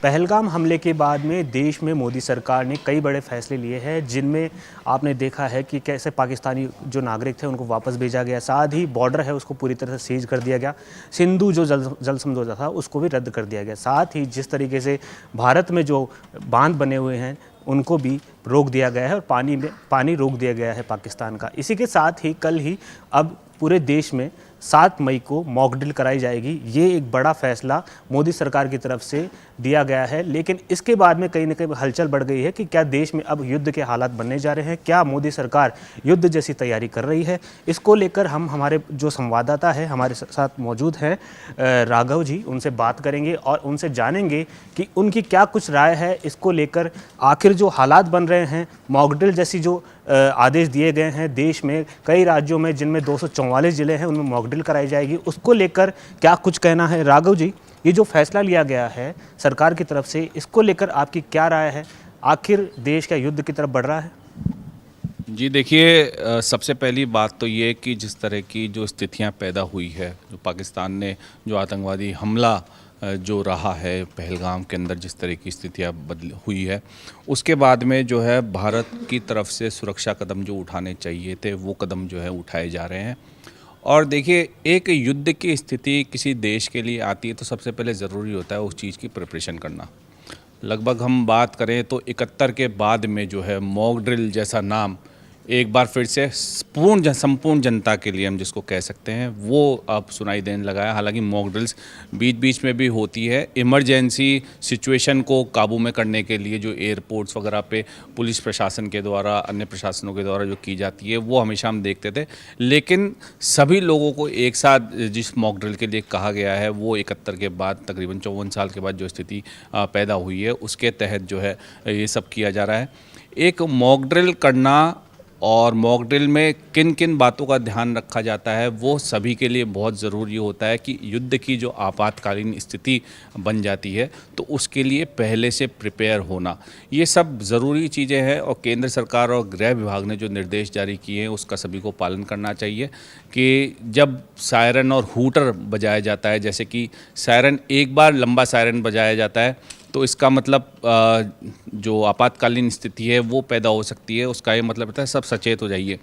पहलगाम हमले के बाद में देश में मोदी सरकार ने कई बड़े फैसले लिए हैं, जिनमें आपने देखा है कि कैसे पाकिस्तानी जो नागरिक थे उनको वापस भेजा गया, साथ ही बॉर्डर है उसको पूरी तरह से सीज कर दिया गया, सिंधु जो जल समझौता था उसको भी रद्द कर दिया गया, साथ ही जिस तरीके से भारत में जो बांध बने हुए हैं उनको भी रोक दिया गया है और पानी रोक दिया गया है पाकिस्तान का। इसी के साथ ही कल ही अब पूरे देश में 7 मई को मॉक ड्रिल कराई जाएगी। ये एक बड़ा फैसला मोदी सरकार की तरफ से दिया गया है, लेकिन इसके बाद में कहीं ना कहीं हलचल बढ़ गई है कि क्या देश में अब युद्ध के हालात बनने जा रहे हैं, क्या मोदी सरकार युद्ध जैसी तैयारी कर रही है। इसको लेकर हम हमारे जो संवाददाता है हमारे साथ मौजूद हैं राघव जी, उनसे बात करेंगे और उनसे जानेंगे कि उनकी क्या कुछ राय है इसको लेकर। आखिर जो हालात बन रहे हैं, मॉक ड्रिल जैसी जो आदेश दिए गए हैं देश में कई राज्यों में जिनमें 244 जिले हैं उनमें मॉक ड्रिल कराई जाएगी, उसको लेकर क्या कुछ कहना है। राघव जी, ये जो फैसला लिया गया है सरकार की तरफ से, इसको लेकर आपकी क्या राय है? आखिर देश क्या युद्ध की तरफ बढ़ रहा है? जी देखिए, सबसे पहली बात तो ये कि जिस तरह की जो स्थितियां पैदा हुई है, जो पाकिस्तान ने जो आतंकवादी हमला जो रहा है पहलगाम के अंदर, जिस तरह की स्थितियाँ बदल हुई है, उसके बाद में जो है भारत की तरफ से सुरक्षा कदम जो उठाने चाहिए थे वो कदम जो है उठाए जा रहे हैं। और देखिए, एक युद्ध की स्थिति किसी देश के लिए आती है तो सबसे पहले ज़रूरी होता है उस चीज़ की प्रिपरेशन करना। लगभग हम बात करें तो 71 के बाद में जो है मॉक ड्रिल जैसा नाम एक बार फिर से संपूर्ण जनता के लिए हम जिसको कह सकते हैं वो अब सुनाई देने लगा है। हालांकि मॉक ड्रिल्स बीच बीच में भी होती है, इमरजेंसी सिचुएशन को काबू में करने के लिए जो एयरपोर्ट्स वगैरह पे पुलिस प्रशासन के द्वारा, अन्य प्रशासनों के द्वारा जो की जाती है वो हमेशा हम देखते थे। लेकिन सभी लोगों को एक साथ जिस मॉक ड्रिल के लिए कहा गया है वो 71 के बाद, तकरीबन 54 साल के बाद जो स्थिति पैदा हुई है उसके तहत जो है ये सब किया जा रहा है। एक मॉक ड्रिल करना और मॉक ड्रिल में किन किन बातों का ध्यान रखा जाता है वो सभी के लिए बहुत ज़रूरी होता है कि युद्ध की जो आपातकालीन स्थिति बन जाती है तो उसके लिए पहले से प्रिपेयर होना, ये सब ज़रूरी चीज़ें हैं। और केंद्र सरकार और गृह विभाग ने जो निर्देश जारी किए हैं उसका सभी को पालन करना चाहिए कि जब सायरन और हूटर बजाया जाता है, जैसे कि सायरन एक बार लंबा सायरन बजाया जाता है तो इसका मतलब जो आपातकालीन स्थिति है वो पैदा हो सकती है, उसका ये मतलब होता है सब सचेत हो जाइए।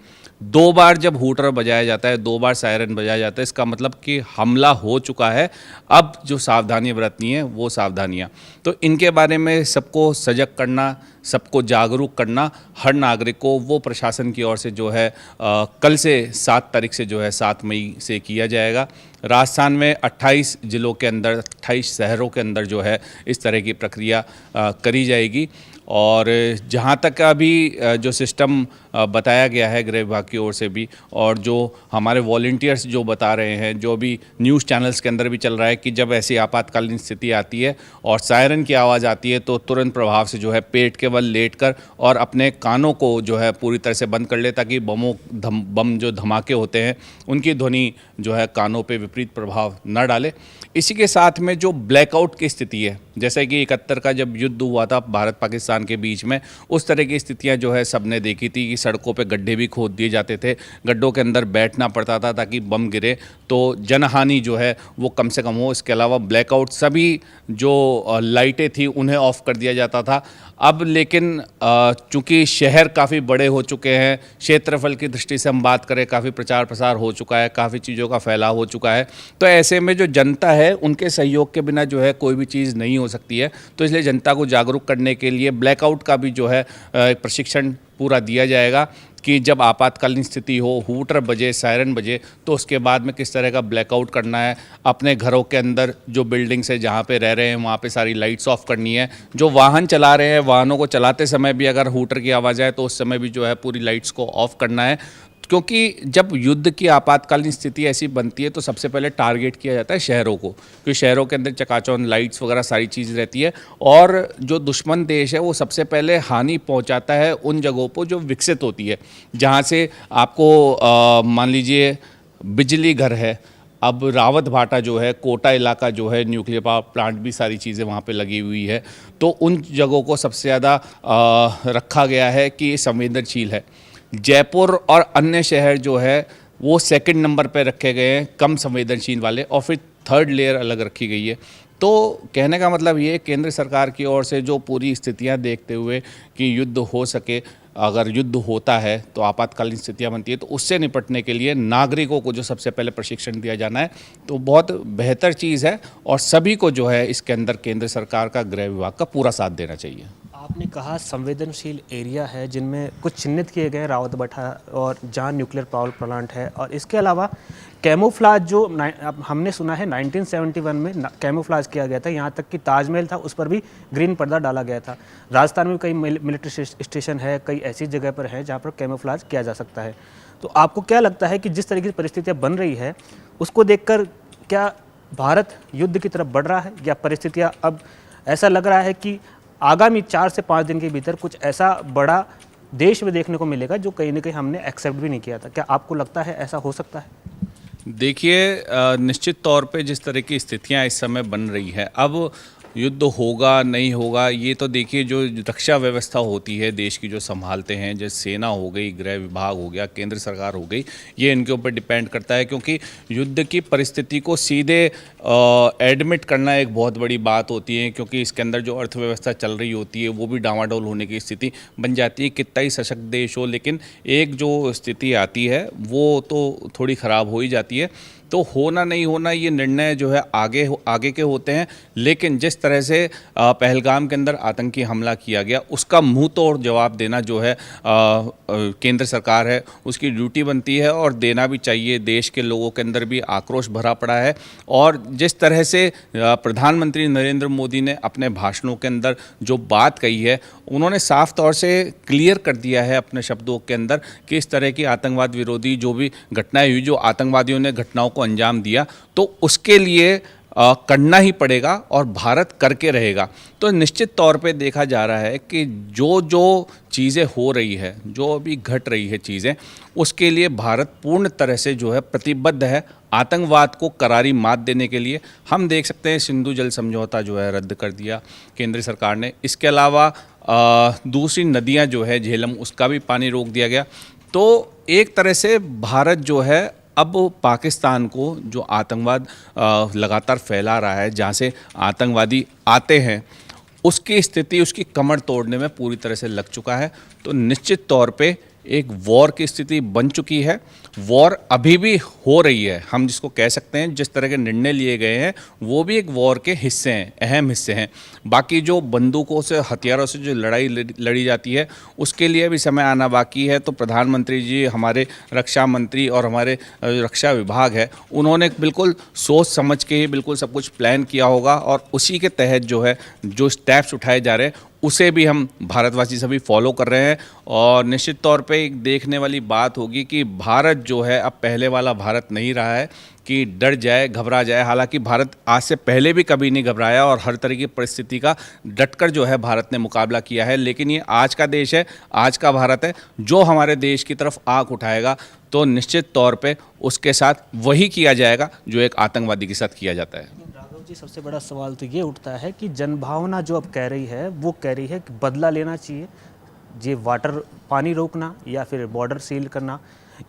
2 बार जब हूटर बजाया जाता है, 2 बार सायरन बजाया जाता है, इसका मतलब कि हमला हो चुका है, अब जो सावधानियाँ बरतनी है वो सावधानियाँ। तो इनके बारे में सबको सजग करना, सबको जागरूक करना हर नागरिक को वो प्रशासन की ओर से जो है कल से 7 तारीख से जो है 7 मई से किया जाएगा। राजस्थान में 28 जिलों के अंदर, 28 शहरों के अंदर जो है इस तरह की प्रक्रिया करी जाएगी। और जहाँ तक अभी जो सिस्टम बताया गया है गृह विभाग की ओर से भी, और जो हमारे वॉलंटियर्स जो बता रहे हैं, जो भी न्यूज़ चैनल्स के अंदर भी चल रहा है कि जब ऐसी आपातकालीन स्थिति आती है और सायरन की आवाज़ आती है तो तुरंत प्रभाव से जो है पेट के बल लेटकर और अपने कानों को जो है पूरी तरह से बंद कर ले, ताकि बम जो धमाके होते हैं उनकी ध्वनि जो है कानों पे विपरीत प्रभाव न डाले। इसी के साथ में जो ब्लैकआउट की स्थिति है, जैसे कि 71 का जब युद्ध हुआ था भारत पाकिस्तान के बीच में, उस तरह की स्थितियां जो है सबने देखी थी कि सड़कों पे गड्ढे भी खोद दिए जाते थे, गड्ढों के अंदर बैठना पड़ता था ताकि बम गिरे तो जनहानि जो है वो कम से कम हो। इसके अलावा ब्लैकआउट, सभी जो लाइटें थी उन्हें ऑफ कर दिया जाता था। अब लेकिन चूँकि शहर काफ़ी बड़े हो चुके हैं, क्षेत्रफल की दृष्टि से हम बात करें, काफ़ी प्रचार प्रसार हो चुका है, काफ़ी चीज़ों का फैलाव हो चुका है, तो ऐसे में जो जनता है उनके सहयोग के बिना जो है कोई भी चीज़ नहीं हो सकती है। तो इसलिए जनता को जागरूक करने के लिए ब्लैकआउट का भी जो है प्रशिक्षण पूरा दिया जाएगा कि जब आपातकालीन स्थिति हो, हूटर बजे, सायरन बजे, तो उसके बाद में किस तरह का ब्लैकआउट करना है। अपने घरों के अंदर जो बिल्डिंग्स है जहाँ पे रह रहे हैं वहाँ पे सारी लाइट्स ऑफ करनी है। जो वाहन चला रहे हैं, वाहनों को चलाते समय भी अगर हूटर की आवाज़ आए तो उस समय भी जो है पूरी लाइट्स को ऑफ करना है। क्योंकि जब युद्ध की आपातकालीन स्थिति ऐसी बनती है तो सबसे पहले टारगेट किया जाता है शहरों को, क्योंकि शहरों के अंदर चकाचौंध लाइट्स वगैरह सारी चीज़ रहती है। और जो दुश्मन देश है वो सबसे पहले हानि पहुंचाता है उन जगहों पर जो विकसित होती है, जहां से आपको मान लीजिए बिजली घर है, अब रावत भाटा जो है, कोटा इलाका जो है, न्यूक्लियर पावर प्लांट भी सारी चीज़ें वहाँ पे लगी हुई है, तो उन जगहों को सबसे ज़्यादा रखा गया है कि संवेदनशील है। जयपुर और अन्य शहर जो है वो सेकंड नंबर पे रखे गए हैं, कम संवेदनशील वाले, और फिर थर्ड लेयर अलग रखी गई है। तो कहने का मतलब ये केंद्र सरकार की ओर से जो पूरी स्थितियां देखते हुए कि युद्ध हो सके, अगर युद्ध होता है तो आपातकालीन स्थितियां बनती है, तो उससे निपटने के लिए नागरिकों को जो सबसे पहले प्रशिक्षण दिया जाना है, तो बहुत बेहतर चीज़ है और सभी को जो है इसके अंदर केंद्र सरकार का गृह विभाग का पूरा साथ देना चाहिए। आपने कहा संवेदनशील एरिया है जिनमें कुछ चिन्हित किए गए रावत भट्टा और जहां न्यूक्लियर पावर प्लांट है, और इसके अलावा कैमोफ्लाज जो अब हमने सुना है 1971 में कैमोफ्लाज किया गया था, यहाँ तक कि ताजमहल था उस पर भी ग्रीन पर्दा डाला गया था। राजस्थान में कई मिलिट्री स्टेशन है, कई ऐसी जगह पर है जहाँ पर कैमोफ्लाज किया जा सकता है। तो आपको क्या लगता है कि जिस तरीके की परिस्थितियाँ बन रही है उसको देखकर क्या भारत युद्ध की तरफ बढ़ रहा है, या परिस्थितियाँ अब ऐसा लग रहा है कि आगामी 4 से 5 दिन के भीतर कुछ ऐसा बड़ा देश में देखने को मिलेगा जो कहीं ना कहीं हमने एक्सेप्ट भी नहीं किया था? क्या आपको लगता है ऐसा हो सकता है? देखिए, निश्चित तौर पे जिस तरह की स्थितियां इस समय बन रही है, अब युद्ध होगा नहीं होगा ये तो देखिए, जो रक्षा व्यवस्था होती है देश की जो संभालते हैं, जैसे सेना हो गई, गृह विभाग हो गया, केंद्र सरकार हो गई, ये इनके ऊपर डिपेंड करता है, क्योंकि युद्ध की परिस्थिति को सीधे एडमिट करना एक बहुत बड़ी बात होती है, क्योंकि इसके अंदर जो अर्थव्यवस्था चल रही होती है वो भी डामाडोल होने की स्थिति बन जाती है। कितना ही सशक्त देश हो, लेकिन एक जो स्थिति आती है वो तो थोड़ी ख़राब हो ही जाती है। तो होना नहीं होना ये निर्णय जो है आगे के होते हैं, लेकिन जिस तरह से पहलगाम के अंदर आतंकी हमला किया गया उसका मुंह तोड़ जवाब देना जो है केंद्र सरकार है उसकी ड्यूटी बनती है, और देना भी चाहिए। देश के लोगों के अंदर भी आक्रोश भरा पड़ा है, और जिस तरह से प्रधानमंत्री नरेंद्र मोदी ने अपने भाषणों के अंदर जो बात कही है, उन्होंने साफ तौर से क्लियर कर दिया है अपने शब्दों के अंदर कि इस तरह की आतंकवाद विरोधी जो भी घटनाएं हुई, जो आतंकवादियों ने घटनाओं को अंजाम दिया, तो उसके लिए करना ही पड़ेगा और भारत करके रहेगा। तो निश्चित तौर पे देखा जा रहा है कि जो जो चीज़ें हो रही है, जो अभी घट रही है चीज़ें, उसके लिए भारत पूर्ण तरह से जो है प्रतिबद्ध है आतंकवाद को करारी मात देने के लिए। हम देख सकते हैं सिंधु जल समझौता जो है रद्द कर दिया केंद्र सरकार ने। इसके अलावा दूसरी नदियां जो है झेलम, उसका भी पानी रोक दिया गया। तो एक तरह से भारत जो है अब पाकिस्तान को, जो आतंकवाद लगातार फैला रहा है, जहाँ से आतंकवादी आते हैं, उसकी स्थिति, उसकी कमर तोड़ने में पूरी तरह से लग चुका है। तो निश्चित तौर पे एक वॉर की स्थिति बन चुकी है। वॉर अभी भी हो रही है, हम जिसको कह सकते हैं, जिस तरह के निर्णय लिए गए हैं वो भी एक वॉर के हिस्से हैं, अहम हिस्से हैं। बाकी जो बंदूकों से, हथियारों से जो लड़ाई लड़ी जाती है, उसके लिए भी समय आना बाकी है। तो प्रधानमंत्री जी, हमारे रक्षा मंत्री और हमारे रक्षा विभाग है, उन्होंने बिल्कुल सोच समझ के ही बिल्कुल सब कुछ प्लान किया होगा, और उसी के तहत जो है जो स्टेप्स उठाए जा रहे हैं उसे भी हम भारतवासी सभी फॉलो कर रहे हैं। और निश्चित तौर पे एक देखने वाली बात होगी कि भारत जो है अब पहले वाला भारत नहीं रहा है कि डर जाए, घबरा जाए। हालांकि भारत आज से पहले भी कभी नहीं घबराया और हर तरह की परिस्थिति का डटकर जो है भारत ने मुकाबला किया है। लेकिन ये आज का देश है, आज का भारत है, जो हमारे देश की तरफ आँख उठाएगा तो निश्चित तौर पे उसके साथ वही किया जाएगा जो एक आतंकवादी के साथ किया जाता है। जी, सबसे बड़ा सवाल तो ये उठता है कि जनभावना जो अब कह रही है वो कह रही है कि बदला लेना चाहिए, ये वाटर पानी रोकना या फिर बॉर्डर सील करना,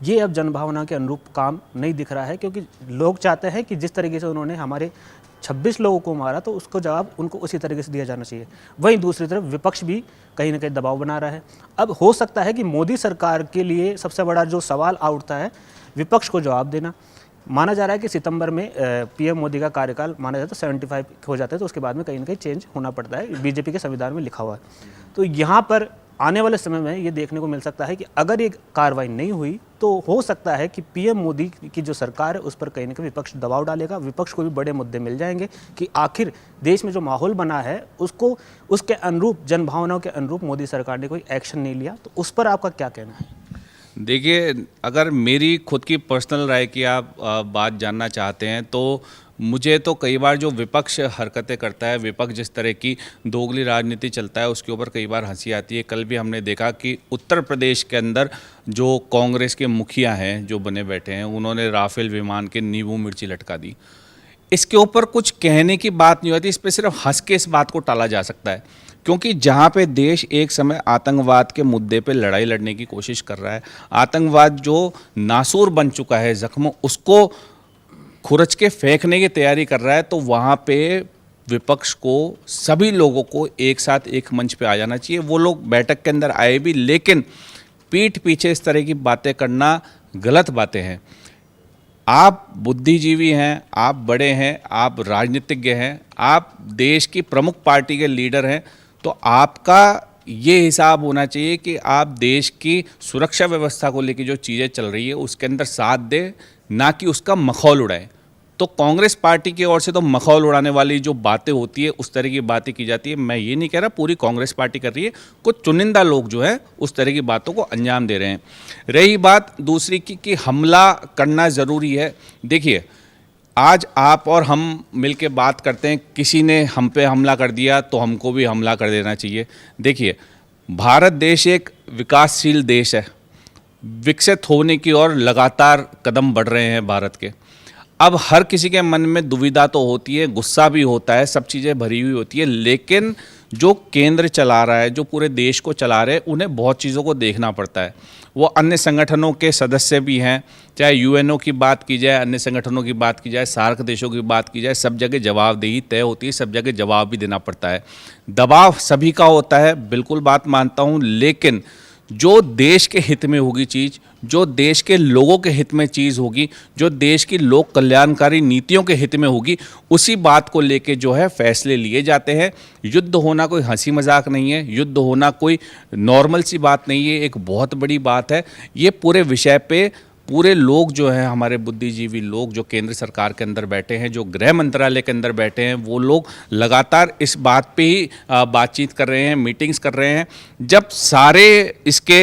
ये अब जनभावना के अनुरूप काम नहीं दिख रहा है, क्योंकि लोग चाहते हैं कि जिस तरीके से उन्होंने हमारे 26 लोगों को मारा तो उसको जवाब उनको उसी तरीके से दिया जाना चाहिए। वहीं दूसरी तरफ विपक्ष भी कहीं ना कहीं दबाव बना रहा है। अब हो सकता है कि मोदी सरकार के लिए सबसे बड़ा जो सवाल उठता है विपक्ष को जवाब देना। माना जा रहा है कि सितंबर में पीएम मोदी का कार्यकाल माना जाता है 75 हो जाता है, तो उसके बाद में कहीं ना कहीं चेंज होना पड़ता है, बीजेपी के संविधान में लिखा हुआ है। तो यहाँ पर आने वाले समय में ये देखने को मिल सकता है कि अगर ये कार्रवाई नहीं हुई तो हो सकता है कि पीएम मोदी की जो सरकार है उस पर कहीं ना कहीं विपक्ष दबाव डालेगा। विपक्ष को भी बड़े मुद्दे मिल जाएंगे कि आखिर देश में जो माहौल बना है उसको, उसके अनुरूप, जनभावनाओं के अनुरूप मोदी सरकार ने कोई एक्शन नहीं लिया। तो उस पर आपका क्या कहना है? देखिए, अगर मेरी खुद की पर्सनल राय की आप बात जानना चाहते हैं तो मुझे तो कई बार जो विपक्ष हरकतें करता है, विपक्ष जिस तरह की दोगली राजनीति चलता है, उसके ऊपर कई बार हंसी आती है। कल भी हमने देखा कि उत्तर प्रदेश के अंदर जो कांग्रेस के मुखिया हैं जो बने बैठे हैं, उन्होंने राफेल विमान के नींबू मिर्ची लटका दी। इसके ऊपर कुछ कहने की बात नहीं होती, इस पर सिर्फ हंस के इस बात को टाला जा सकता है। क्योंकि जहाँ पे देश एक समय आतंकवाद के मुद्दे पे लड़ाई लड़ने की कोशिश कर रहा है, आतंकवाद जो नासूर बन चुका है जख्म, उसको खुरच के फेंकने की तैयारी कर रहा है, तो वहाँ पे विपक्ष को, सभी लोगों को एक साथ एक मंच पे आ जाना चाहिए। वो लोग बैठक के अंदर आए भी, लेकिन पीठ पीछे इस तरह की बातें करना गलत बातें हैं। आप बुद्धिजीवी हैं, आप बड़े हैं, आप राजनीतिज्ञ हैं, आप देश की प्रमुख पार्टी के लीडर हैं, तो आपका ये हिसाब होना चाहिए कि आप देश की सुरक्षा व्यवस्था को लेकर जो चीज़ें चल रही है उसके अंदर साथ दें, ना कि उसका मखौल उड़ाएं। तो कांग्रेस पार्टी की ओर से तो मखौल उड़ाने वाली जो बातें होती है, उस तरह की बातें की जाती है। मैं ये नहीं कह रहा पूरी कांग्रेस पार्टी कर रही है, कुछ चुनिंदा लोग जो है उस तरह की बातों को अंजाम दे रहे हैं। रही बात दूसरी की कि हमला करना ज़रूरी है, देखिए आज आप और हम मिलके बात करते हैं, किसी ने हम पे हमला कर दिया तो हमको भी हमला कर देना चाहिए। देखिए भारत देश एक विकासशील देश है, विकसित होने की ओर लगातार कदम बढ़ रहे हैं भारत के। अब हर किसी के मन में दुविधा तो होती है, गुस्सा भी होता है, सब चीज़ें भरी हुई होती है, लेकिन जो केंद्र चला रहा है, जो पूरे देश को चला रहे हैं, उन्हें बहुत चीज़ों को देखना पड़ता है। वो अन्य संगठनों के सदस्य भी हैं, चाहे यूएनओ की बात की जाए, अन्य संगठनों की बात की जाए, सार्क देशों की बात की जाए, सब जगह जवाबदेही तय होती है, सब जगह जवाब भी देना पड़ता है। दबाव सभी का होता है, बिल्कुल बात मानता हूँ, लेकिन जो देश के हित में होगी चीज़, जो देश के लोगों के हित में चीज़ होगी, जो देश की लोक कल्याणकारी नीतियों के हित में होगी, उसी बात को लेके जो है फैसले लिए जाते हैं। युद्ध होना कोई हंसी मजाक नहीं है, युद्ध होना कोई नॉर्मल सी बात नहीं है, एक बहुत बड़ी बात है। ये पूरे विषय पे पूरे लोग जो हैं, हमारे बुद्धिजीवी लोग जो केंद्र सरकार के अंदर बैठे हैं, जो गृह मंत्रालय के अंदर बैठे हैं, वो लोग लगातार इस बात पे ही बातचीत कर रहे हैं, मीटिंग्स कर रहे हैं। जब सारे इसके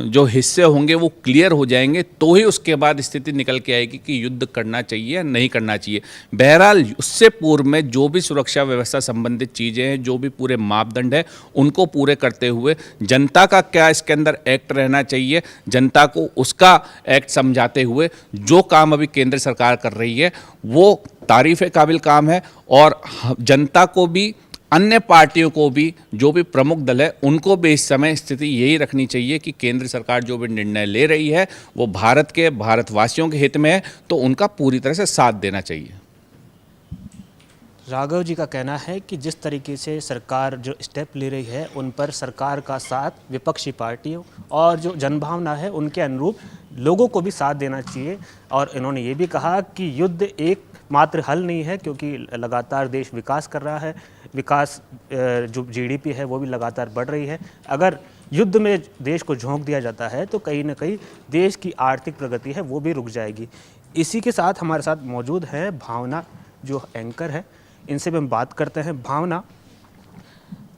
जो हिस्से होंगे वो क्लियर हो जाएंगे, तो ही उसके बाद स्थिति निकल के आएगी कि युद्ध करना चाहिए या नहीं करना चाहिए। बहरहाल उससे पूर्व में जो भी सुरक्षा व्यवस्था संबंधित चीज़ें हैं, जो भी पूरे मापदंड है, उनको पूरे करते हुए जनता का क्या इसके अंदर एक्ट रहना चाहिए, जनता को उसका एक्ट समझाते हुए जो काम अभी केंद्र सरकार कर रही है वो तारीफ काबिल काम है। और जनता को भी, अन्य पार्टियों को भी, जो भी प्रमुख दल है, उनको भी इस समय स्थिति यही रखनी चाहिए कि केंद्र सरकार जो भी निर्णय ले रही है वो भारत के, भारतवासियों के हित में है, तो उनका पूरी तरह से साथ देना चाहिए। राघव जी का कहना है कि जिस तरीके से सरकार जो स्टेप ले रही है, उन पर सरकार का साथ विपक्षी पार्टियों और जो जनभावना है उनके अनुरूप लोगों को भी साथ देना चाहिए। और इन्होंने ये भी कहा कि युद्ध एक मात्र हल नहीं है, क्योंकि लगातार देश विकास कर रहा है, विकास जो जीडीपी है वो भी लगातार बढ़ रही है। अगर युद्ध में देश को झोंक दिया जाता है तो कहीं ना कहीं देश की आर्थिक प्रगति है वो भी रुक जाएगी। इसी के साथ हमारे साथ मौजूद है भावना, जो एंकर है, इनसे भी हम बात करते हैं। भावना,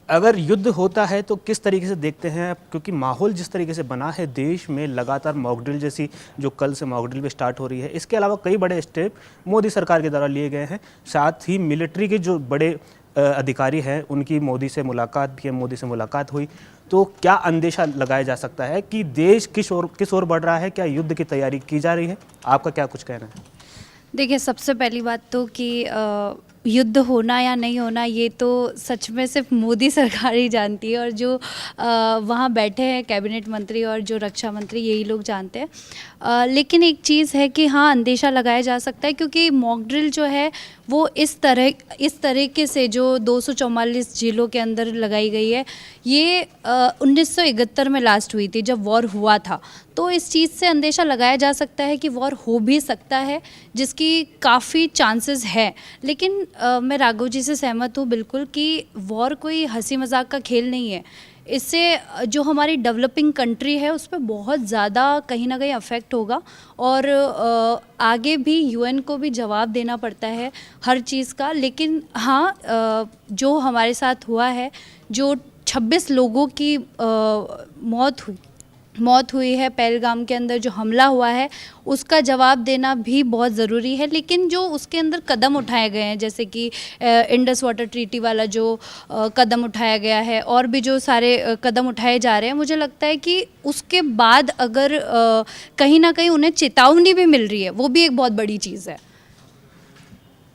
अगर युद्ध होता है तो किस तरीके से देखते हैं आप? क्योंकि माहौल जिस तरीके से बना है देश में, लगातार मॉक ड्रिल जैसी जो कल से मॉक ड्रिल भी स्टार्ट हो रही है, इसके अलावा कई बड़े स्टेप मोदी सरकार के द्वारा लिए गए हैं। साथ ही मिलिट्री के जो बड़े अधिकारी हैं उनकी मोदी से मुलाकात, पीएम मोदी से मुलाकात हुई। तो क्या अंदेशा लगाया जा सकता है कि देश किस ओर बढ़ रहा है? क्या युद्ध की तैयारी की जा रही है? आपका क्या कुछ कहना है? देखिए, सबसे पहली बात तो कि युद्ध होना या नहीं होना ये तो सच में सिर्फ मोदी सरकार ही जानती है, और जो वहाँ बैठे हैं कैबिनेट मंत्री और जो रक्षा मंत्री, यही लोग जानते हैं। लेकिन एक चीज़ है कि हाँ, अंदेशा लगाया जा सकता है, क्योंकि मॉक ड्रिल जो है वो इस तरीके से जो 244 जिलों के अंदर लगाई गई है, ये 1971 में लास्ट हुई थी जब वॉर हुआ था। तो इस चीज़ से अंदेशा लगाया जा सकता है कि वॉर हो भी सकता है, जिसकी काफ़ी चांसेस है। लेकिन मैं राघव जी से सहमत हूँ बिल्कुल कि वॉर कोई हंसी मजाक का खेल नहीं है। इससे जो हमारी डेवलपिंग कंट्री है उस पर बहुत ज़्यादा कहीं ना कहीं अफेक्ट होगा, और आगे भी यूएन को भी जवाब देना पड़ता है हर चीज़ का। लेकिन हाँ, जो हमारे साथ हुआ है, जो 26 लोगों की मौत हुई है पहलगाम के अंदर, जो हमला हुआ है, उसका जवाब देना भी बहुत ज़रूरी है। लेकिन जो उसके अंदर कदम उठाए गए हैं, जैसे कि इंडस वाटर ट्रीटी वाला जो कदम उठाया गया है, और भी जो सारे कदम उठाए जा रहे हैं, मुझे लगता है कि उसके बाद अगर कहीं ना कहीं उन्हें चेतावनी भी मिल रही है, वो भी एक बहुत बड़ी चीज़ है।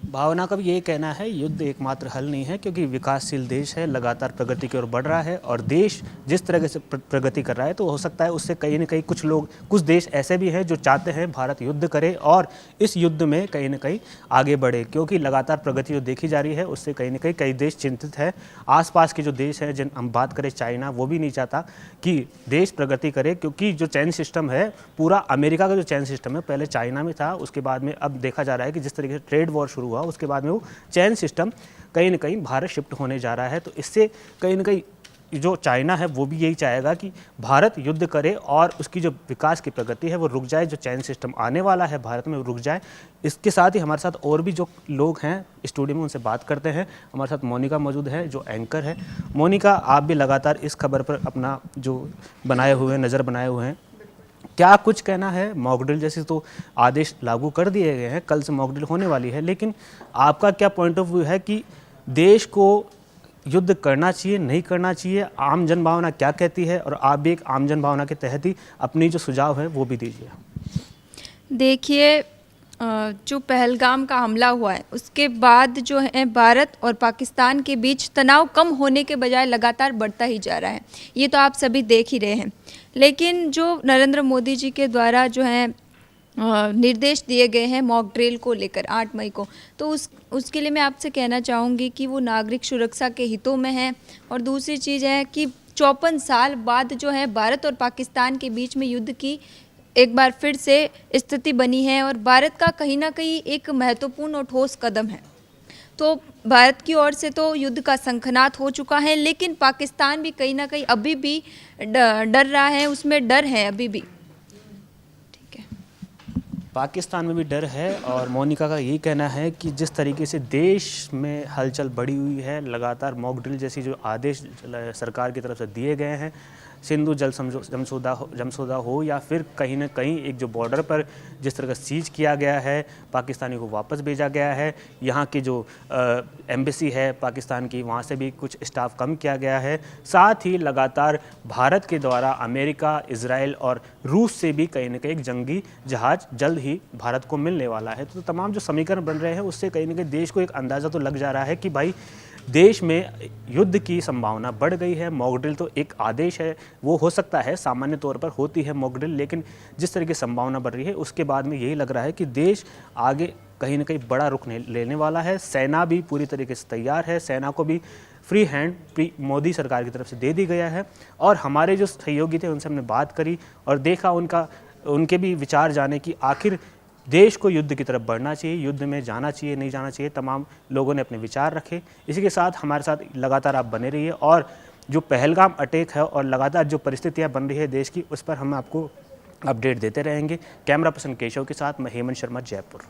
भावना का भी यही कहना है, युद्ध एकमात्र हल नहीं है, क्योंकि विकासशील देश है, लगातार प्रगति की ओर बढ़ रहा है और देश जिस तरह से प्रगति कर रहा है तो हो सकता है उससे कहीं ना कहीं कुछ देश ऐसे भी हैं जो चाहते हैं भारत युद्ध करे और इस युद्ध में कहीं ना कहीं आगे बढ़े, क्योंकि लगातार प्रगति जो देखी जा रही है उससे कहीं ना कहीं कई देश चिंतित है। आसपास के जो देश हैं, जिन हम बात करें चाइना, वो भी नहीं चाहता कि देश प्रगति करे, क्योंकि जो चैन सिस्टम है, पूरा अमेरिका का जो चैन सिस्टम है पहले चाइना में था, उसके बाद में अब देखा जा रहा है कि जिस तरीके से ट्रेड वॉर शुरू हुआ उसके बाद में वो चैन सिस्टम कहीं ना कहीं भारत शिफ्ट होने जा रहा है। तो इससे कहीं ना कहीं जो चाइना है वो भी यही चाहेगा कि भारत युद्ध करे और उसकी जो विकास की प्रगति है वो रुक जाए, जो चैन सिस्टम आने वाला है भारत में वो रुक जाए। इसके साथ ही हमारे साथ और भी जो लोग हैं स्टूडियो में, उनसे बात करते हैं। हमारे साथ मोनिका मौजूद है जो एंकर है। मोनिका, आप भी लगातार इस खबर पर अपना जो बनाए हुए हैं, नज़र बनाए हुए हैं, क्या कुछ कहना है? मॉकड्रिल जैसे तो आदेश लागू कर दिए गए हैं, कल से मॉकड्रिल होने वाली है, लेकिन आपका क्या पॉइंट ऑफ व्यू है कि देश को युद्ध करना चाहिए, नहीं करना चाहिए? आम जन भावना क्या कहती है और आप भी एक आम जन भावना के तहत ही अपनी जो सुझाव है वो भी दीजिए। देखिए, जो पहलगाम का हमला हुआ है उसके बाद जो है भारत और पाकिस्तान के बीच तनाव कम होने के बजाय लगातार बढ़ता ही जा रहा है। ये तो आप सभी देख ही रहे हैं। लेकिन जो नरेंद्र मोदी जी के द्वारा जो है निर्देश दिए गए हैं मॉक ड्रिल को लेकर 8 मई को, तो उसके लिए मैं आपसे कहना चाहूँगी कि वो नागरिक सुरक्षा के हितों में है। और दूसरी चीज़ है कि 54 साल बाद जो है भारत और पाकिस्तान के बीच में युद्ध की एक बार फिर से स्थिति बनी है और भारत का कहीं ना कहीं एक महत्वपूर्ण और ठोस कदम है। तो भारत की ओर से तो युद्ध का शंखनाद हो चुका है, लेकिन पाकिस्तान भी कहीं ना कहीं अभी भी डर रहा है, उसमें डर है अभी भी। ठीक है, पाकिस्तान में भी डर है और मोनिका का यही कहना है कि जिस तरीके से देश में हलचल बढ़ी हुई है, लगातार मॉक ड्रिल जैसी जो आदेश सरकार की तरफ से दिए गए हैं, सिंधु जल समझौता हो या फिर कहीं ना कहीं एक जो बॉर्डर पर जिस तरह का सीज किया गया है, पाकिस्तानी को वापस भेजा गया है, यहाँ की जो एम्बेसी है पाकिस्तान की, वहाँ से भी कुछ स्टाफ कम किया गया है। साथ ही लगातार भारत के द्वारा अमेरिका, इजराइल और रूस से भी कहीं ना कहीं एक जंगी जहाज़ जल्द ही भारत को मिलने वाला है। तो तमाम जो समीकरण बन रहे हैं उससे कहीं ना कहीं देश को एक अंदाज़ा तो लग जा रहा है कि भाई देश में युद्ध की संभावना बढ़ गई है। मॉक ड्रिल तो एक आदेश है, वो हो सकता है, सामान्य तौर पर होती है मॉक ड्रिल, लेकिन जिस तरह की संभावना बढ़ रही है उसके बाद में यही लग रहा है कि देश आगे कहीं ना कहीं बड़ा रुख लेने वाला है। सेना भी पूरी तरीके से तैयार है, सेना को भी फ्री हैंड मोदी सरकार की तरफ से दे दी गया है। और हमारे जो सहयोगी थे उनसे हमने बात करी और देखा उनके भी विचार जाने कि आखिर देश को युद्ध की तरफ बढ़ना चाहिए, युद्ध में जाना चाहिए, नहीं जाना चाहिए। तमाम लोगों ने अपने विचार रखे। इसी के साथ हमारे साथ लगातार आप बने रहिए और जो पहलगाम अटैक है और लगातार जो परिस्थितियां बन रही है देश की, उस पर हम आपको अपडेट देते रहेंगे। कैमरा पर्सन केशव के साथ मैं हेमंत शर्मा, जयपुर।